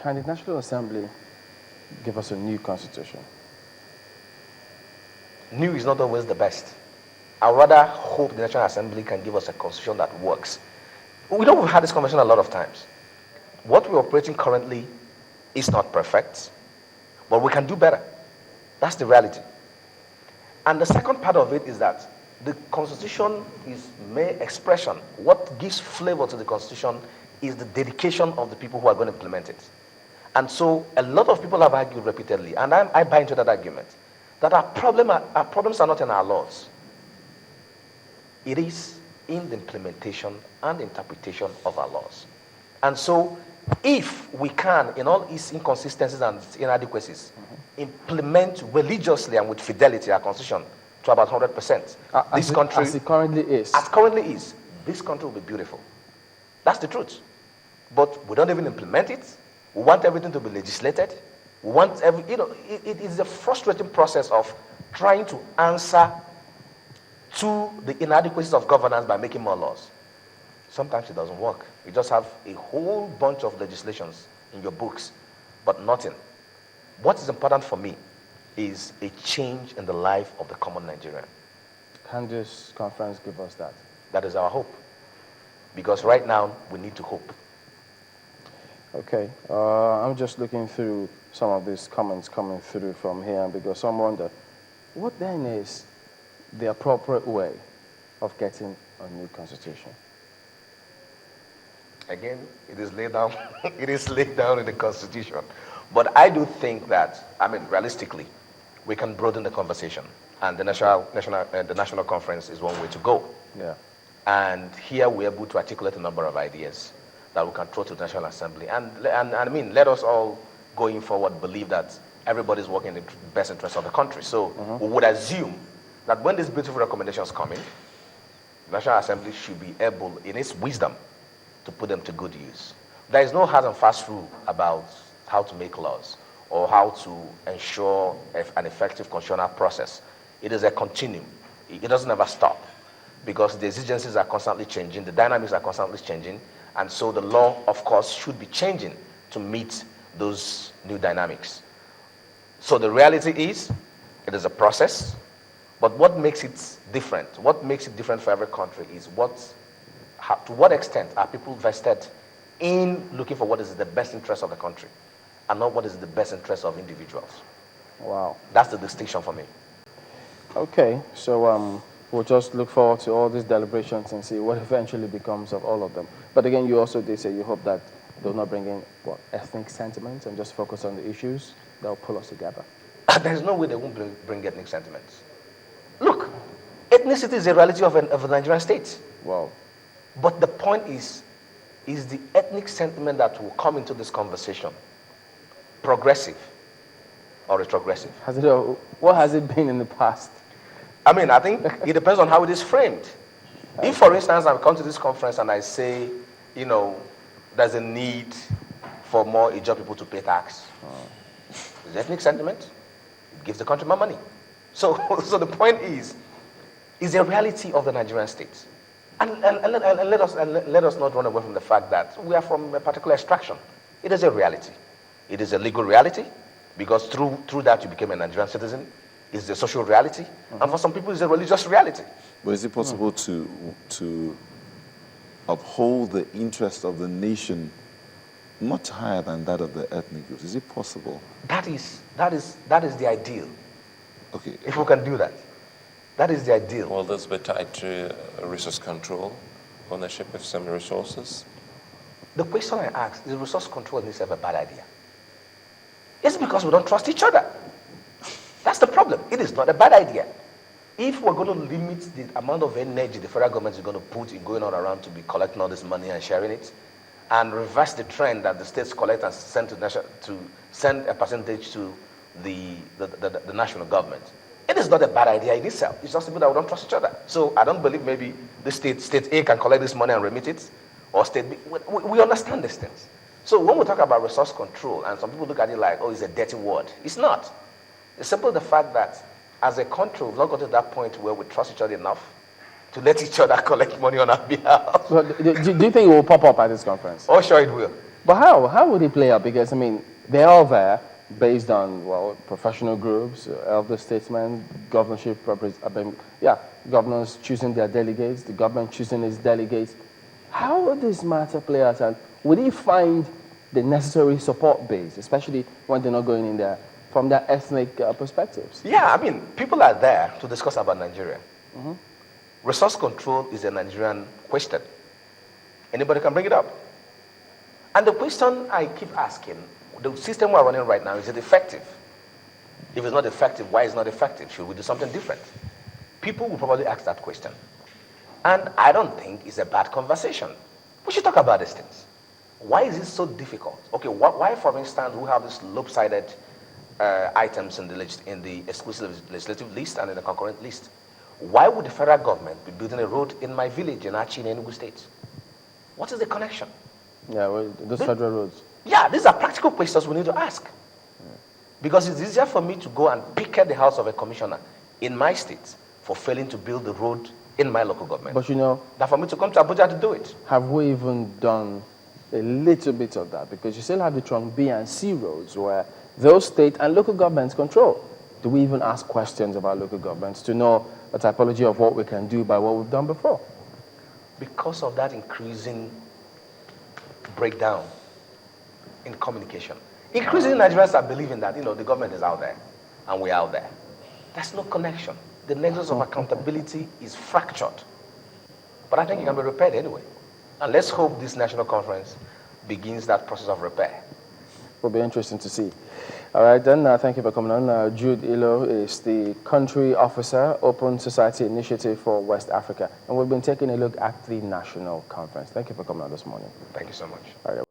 Can the National Assembly give us a new constitution? New is not always the best. I rather hope the National Assembly can give us a constitution that works. We know we've had this conversation a lot of times. What we're operating currently is not perfect, but we can do better. That's the reality. And the second part of it is that the Constitution is mere expression. What gives flavor to the Constitution is the dedication of the people who are going to implement it. And so a lot of people have argued repeatedly, and I buy into that argument, that our problems are not in our laws. It is in the implementation and interpretation of our laws. And so if we can, in all its inconsistencies and inadequacies, implement religiously and with fidelity our constitution to about 100%, this country, as it currently is, this country will be beautiful. That's the truth. But we don't even implement it. We want everything to be legislated. We want it is a frustrating process of trying to answer to the inadequacies of governance by making more laws. Sometimes it doesn't work. You just have a whole bunch of legislations in your books, but nothing. What is important for me is a change in the life of the common Nigerian. Can this conference give us that? That is our hope. Because right now, we need to hope. Okay. I'm just looking through some of these comments coming through from here, because some wonder, what then is the appropriate way of getting a new constitution? Again, it is laid down. It is laid down in the Constitution. But I do think that, realistically, we can broaden the conversation, and the national conference is one way to go. Yeah. And here we're able to articulate a number of ideas that we can throw to the National Assembly. And let us all, going forward, believe that everybody's working in the best interest of the country. So we would assume that when these beautiful recommendations come in, the National Assembly should be able, in its wisdom, to put them to good use. There is no hard and fast rule about how to make laws or how to ensure an effective constitutional process. It is a continuum. It doesn't ever stop, because the exigencies are constantly changing, the dynamics are constantly changing, and so the law, of course, should be changing to meet those new dynamics. So the reality is, it is a process, but what makes it different? What makes it different for every country is to what extent are people vested in looking for what is the best interest of the country and not what is the best interest of individuals. Wow. That's the distinction for me. Okay, so we'll just look forward to all these deliberations and see what eventually becomes of all of them. But again, you also did say you hope that they'll not bring in ethnic sentiments and just focus on the issues that will pull us together. There's no way they won't bring ethnic sentiments. Look, ethnicity is a reality of the Nigerian state. Wow. But the point is the ethnic sentiment that will come into this conversation progressive or retrogressive? What has it been in the past? I think it depends on how it is framed. If, for instance, I come to this conference and I say, there's a need for more Ijaw people to pay tax, is ethnic sentiment? It gives the country more money. So the point is a reality of the Nigerian state. And let us not run away from the fact that we are from a particular extraction. It is a reality. It is a legal reality, because through that you became a Nigerian citizen. It's a social reality. And for some people, it's a religious reality. But is it possible to uphold the interest of the nation much higher than that of the ethnic groups? Is it possible? That is the ideal. Okay. If we can do that. That is the ideal. Will this be tied to resource control, ownership of some resources? The question I asked, is resource control in itself a bad idea? It's because we don't trust each other. That's the problem. It is not a bad idea. If we're going to limit the amount of energy the federal government is going to put in going all around to be collecting all this money and sharing it, and reverse the trend that the states collect and send to send a percentage to the national government, it is not a bad idea in itself. It's just simply that we don't trust each other. So I don't believe maybe the state A can collect this money and remit it, or state B. We understand these things. So when we talk about resource control, and some people look at it like, it's a dirty word. It's not. It's simply the fact that as a country, we've not got to that point where we trust each other enough to let each other collect money on our behalf. But do you think it will pop up at this conference? Oh, sure it will. But how? How would it play out? Because, I mean, they're all there based on, well, professional groups, elder statesmen, governorship, governors choosing their delegates, the government choosing its delegates. How would this matter play out? And would he find the necessary support base, especially when they're not going in there from their ethnic perspectives? Yeah, I mean, people are there to discuss about Nigeria. Resource control is a Nigerian question. Anybody can bring it up. And the question I keep asking, the system we're running right now, is it effective? If it's not effective, why is it not effective? Should we do something different? People will probably ask that question. And I don't think it's a bad conversation. We should talk about these things. Why is it so difficult? Okay, why, for instance, we have this lopsided items in the exclusive legislative list and in the concurrent list? Why would the federal government be building a road in my village in Achi in Enugu State? What is the connection? Yeah, well, those federal roads. Yeah, these are practical questions we need to ask. Because it's easier for me to go and picket the house of a commissioner in my state for failing to build the road in my local government. But you know, than for me to come to Abuja to do it. have we even done a little bit of that? Because you still have the trunk B and C roads where those state and local governments control. Do we even ask questions about local governments to know a typology of what we can do by what we've done before? Because of that increasing breakdown in communication. Increasingly, Nigerians are believing that, the government is out there and we're out there. There's no connection. The nexus of accountability is fractured. But I think it can be repaired anyway. And let's hope this national conference begins that process of repair. Will be interesting to see. All right, then, thank you for coming on. Jido Ilo is the country officer, Open Society Initiative for West Africa. And we've been taking a look at the national conference. Thank you for coming on this morning. Thank you so much. All right.